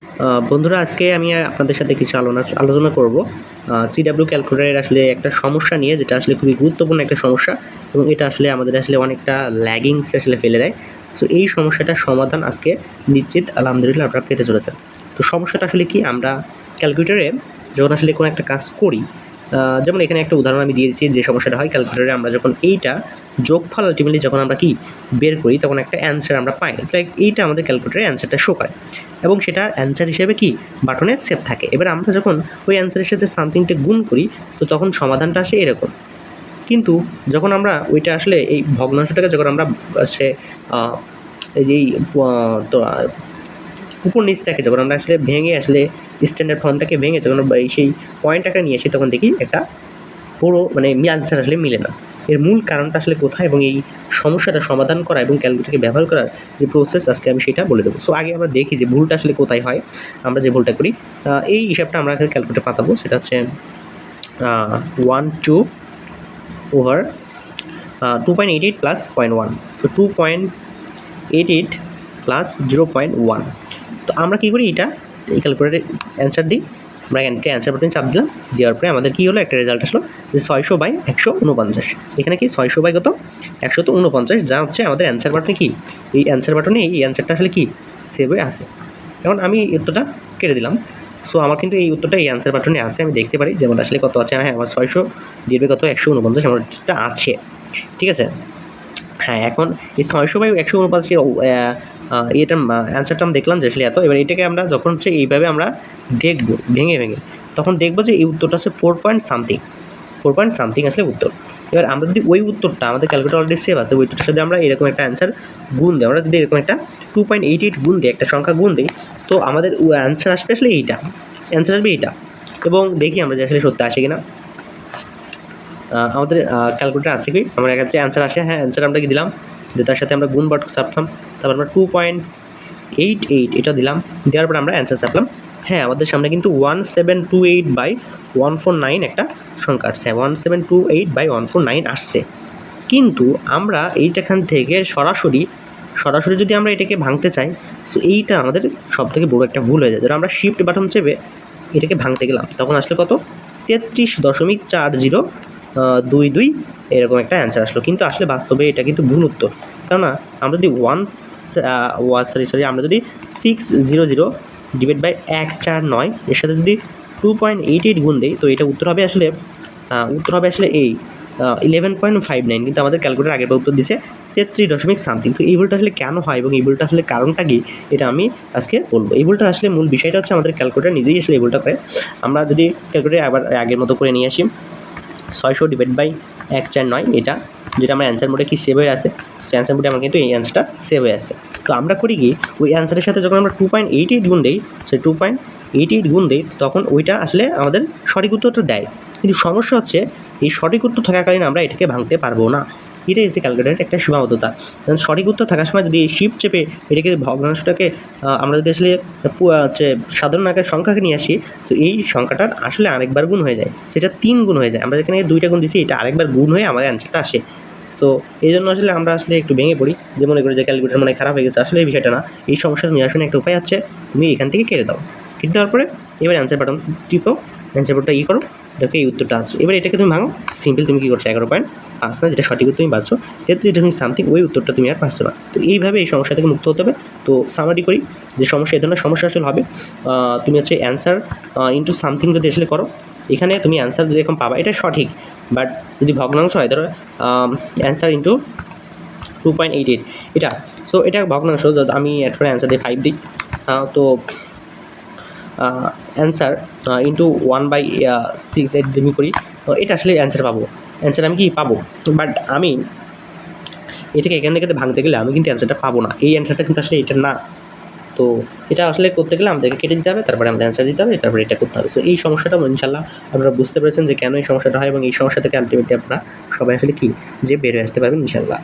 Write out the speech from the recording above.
বন্ধুরা, আজকে আমি আপনাদের সাথে কিছু আলোচনা করব সিডাব্লিউ ক্যালকুলেটরের আসলে একটা সমস্যা নিয়ে, যেটা আসলে খুবই গুরুত্বপূর্ণ একটা সমস্যা এবং এটা আসলে আমাদের আসলে অনেকটা ল্যাগিংস আসলে ফেলে দেয়। সো এই সমস্যাটার সমাধান আজকে নিশ্চিত আলহামদুলিল্লাহ আপনারা পেতে চলেছেন। তো সমস্যাটা আসলে কি, আমরা ক্যালকুলেটরে যখন আসলে কোনো একটা কাজ করি, যেমন এখানে একটা উদাহরণ আমি দিয়েছি, যে সমস্যাটা হয় ক্যালকুলেটরে আমরা যখন এইটা যোগফল আলটিমেটলি যখন আমরা কি বের করি, তখন একটা অ্যান্সার আমরা পাই। লাইক এইটা আমাদের ক্যালকুলেটরে অ্যান্সারটা শো করে এবং সেটা অ্যান্সার হিসেবে কি বাটনে সেভ থাকে। এবার আমরা যখন ওই অ্যান্সারের সাথে সামথিংটা গুণ করি, তো তখন সমাধানটা আসে এরকম। কিন্তু যখন আমরা ওইটা আসলে এই ভগ্নাংশটাকে যখন আমরা সে এই যে তো উপর নিচটাকে যখন আমরা আসলে ভেঙে আসলে স্ট্যান্ডার্ড ফর্মটাকে ভেঙে যখন আমরা সেই পয়েন্টটাকে নিয়ে আসি, তখন দেখি একটা পুরো আনসার আসলে মিলে না। এর মূল কারণটা আসলে কোথায় এবং এই সমস্যাটা সমাধান করা এবং ক্যালকুলেটরকে ব্যবহার করার যে প্রসেস, আজকে আমি সেটা বলে দেবো। সো আগে আমরা দেখি যে ভুলটা আসলে কোথায় হয়। আমরা যে ভুলটা করি, এই হিসাবটা আমরা এখানে ক্যালকুলেটরে পাতাবো। সেটা হচ্ছে 1 2 ওভার 2.88 প্লাস 0.1। So 2.88 plus 0.1। তো আমরা কী করি, এটা এই ক্যালকুলেটরে অ্যান্সার দিই। আমরা অ্যান্সার বাটনে চাপ দিলাম, দেওয়ার পরে আমাদের কী হলো, একটা রেজাল্ট আসলো যে 600/149। এখানে কি 600 কত 149, যা হচ্ছে আমাদের অ্যান্সার বাটনে কি, এই অ্যান্সার বাটনে এই অ্যান্সারটা আসলে কি সেভ হয়ে আসে। এখন আমি উত্তরটা কেটে দিলাম। সো আমার কিন্তু এই উত্তরটা এই অ্যান্সার বাটনে আছে, আমি দেখতে পারি যেমন আসলে কত আছে। হ্যাঁ, আমার 600 ডিভাইড কত 149 আমার এটা আছে, ঠিক আছে। হ্যাঁ, এখন এই 600/149 এটা অ্যান্সারটা আমরা দেখলাম যে আসলে এত। এবার এটাকে আমরা যখন হচ্ছে এইভাবে আমরা দেখবো ভেঙে তখন দেখবো যে এই উত্তরটা হচ্ছে 4 পয়েন্ট সামথিং আসলে উত্তর। এবার আমরা যদি ওই উত্তরটা, আমাদের ক্যালকুলেটর অলরেডি সেভ আছে, ওই উত্তরটার সাথে আমরা এরকম একটা অ্যান্সার গুণ দিই, আমরা যদি এরকম একটা 2.88 গুণ দিই, একটা সংখ্যা গুণ দিই, তো আমাদের অ্যান্সার আসবে আসলে এইটা, অ্যান্সার আসবে এইটা। এবং দেখি আমরা যে আসলে সত্যি আসে কিনা। আমাদের ক্যালকুলেটর আছে কি, আমার এক্ষেত্রে অ্যান্সার আসে। হ্যাঁ, অ্যান্সার আমরা কি দিলাম, যে তার সাথে আমরা গুণ বাট চাপলাম, তারপর আমরা 2.88 এটা দিলাম, দেওয়ার পর আমরা অ্যান্সার চাপলাম। হ্যাঁ, আমাদের সামনে কিন্তু 1728/149 একটা সংখ্যা আসছে। 1728/149 আসছে। কিন্তু আমরা এইটাখান থেকে সরাসরি যদি আমরা এটাকে ভাঙতে চাই, সো এইটা আমাদের সবথেকে বড় একটা ভুল হয়ে যায়। ধরো আমরা শিফট বাটন চেপে এটাকে ভাঙতে গেলাম, তখন আসলে কত 33.4022 এরকম একটা অ্যান্সার আসলো। কিন্তু আসলে বাস্তবে এটা কিন্তু ভুল উত্তর। কেননা আমরা যদি আমরা যদি 600 ডিভাইড বাই 149 এর সাথে যদি 2.88 গুণ দিই, তো এটা উত্তর হবে আসলে এই 11.59। কিন্তু আমাদের ক্যালকুলেটর আগের উত্তর দিছে 33 তো এই ভুলটা আসলে কেন হয় এবং এই ভুলটা আসলে কারণটা কি, এটা আমি আজকে বলবো। এই ভুলটা আসলে মূল বিষয়টা হচ্ছে আমাদের ক্যালকুলেটর নিজেই আসলে এই ভুলটা করে। আমরা যদি ক্যালকুলেটর আবার আগের মতো করে নিয়ে আসি, 600 ডিভাইড বাই 149, এটা যেটা আমার অ্যান্সার মোডে কি সেভ হয়ে আছে, সেই অ্যান্সার মোডে আমার কিন্তু এই অ্যান্সারটা সেভ হয়ে আছে। তো আমরা করি কি, ওই অ্যান্সারের সাথে যখন আমরা 2.88 গুণ দিই, সেই 2.88 গুণ দিই, তখন ওইটা আসলে আমাদের সঠিক উত্তরটা দেয়। কিন্তু সমস্যা হচ্ছে, এই সঠিক উত্তর থাকাকালীন আমরা এটাকে ভাঙতে পারবো না। এটাই হচ্ছে ক্যালকুলেটরের একটা সীমাবদ্ধতা। কারণ সঠিক উত্তর থাকার সময় যদি এই শিফট চেপে এটাকে ভগ্নাংশটাকে আমরা যদি আসলে হচ্ছে সাধারণ আকারের সংখ্যাকে নিয়ে আসি, তো এই সংখ্যাটার আসলে আরেকবার গুণ হয়ে যায়, সেটা 3 গুণ হয়ে যায়। আমরা যেখানে 2টা গুণ দিচ্ছি, এটা আরেকবার গুণ হয়ে আমার অ্যান্সারটা আসে। সো এই জন্য আসলে আমরা আসলে একটু ভেঙে পড়ি, যে মনে করি যে ক্যালকুলেটর মনে খারাপ হয়ে গেছে। আসলে এই বিষয়টা না, এই সমস্যাটা নিয়ে আসার একটা উপায় আছে, তুমি এখান থেকে কেটে দাও। কেটে দেওয়ার পরে এবার অ্যান্সার বাটন টিপো, অ্যান্সার বাটনটা করো, দেখো এই উত্তরটা আসছে। এবার এটাকে তুমি ভাঙো, সিম্পল তুমি কী করছো 11.5 না, যেটা সঠিক উত্তর তুমি পাচ্ছ 33.something, ওই উত্তরটা তুমি আর পাচ্ছো না। তো এইভাবে এই সমস্যা থেকে মুক্ত হতে হবে। তো সামারি করি, যে সমস্যা এই ধরনের সমস্যা আসলে হবে, তুমি হচ্ছে অ্যান্সার ইন্টু সামথিং যদি আসলে করো, এখানে তুমি অ্যান্সার যেরকম পাবা এটা সঠিক, বাট যদি ভগ্নাংশ হয়, ধরো অ্যান্সার ইন্টু 2.88 এটা, সো এটা ভগ্নাংশ। যদি আমি একটা অ্যান্সার দিয়ে 5 দিই, তো অ্যান্সার ইন্টু 1/6 আমি করি, তো এটা আসলে অ্যান্সার পাবো। অ্যান্সার আমি কি পাবো, বাট আমি এটাকে এখান থেকে ভাঙতে গেলে আমি কিন্তু অ্যান্সারটা পাবো না। এই অ্যান্সারটা কিন্তু আসলে এটা না। তো এটা আসলে করতে গেলে আমাদেরকে কেটে দিতে হবে, তারপরে আমাদের অ্যান্সার দিতে হবে, তারপরে এটা করতে হবে। সো এই সমস্যাটা ইনশাল্লাহ আপনারা বুঝতে পেরেছেন যে কেন এই সমস্যাটা হয়, এবং এই সমস্যা থেকে আলটিমেটলি আপনারা সবাই আসলে কি যে বের হয়ে আসতে পারবেন ইনশাল্লাহ।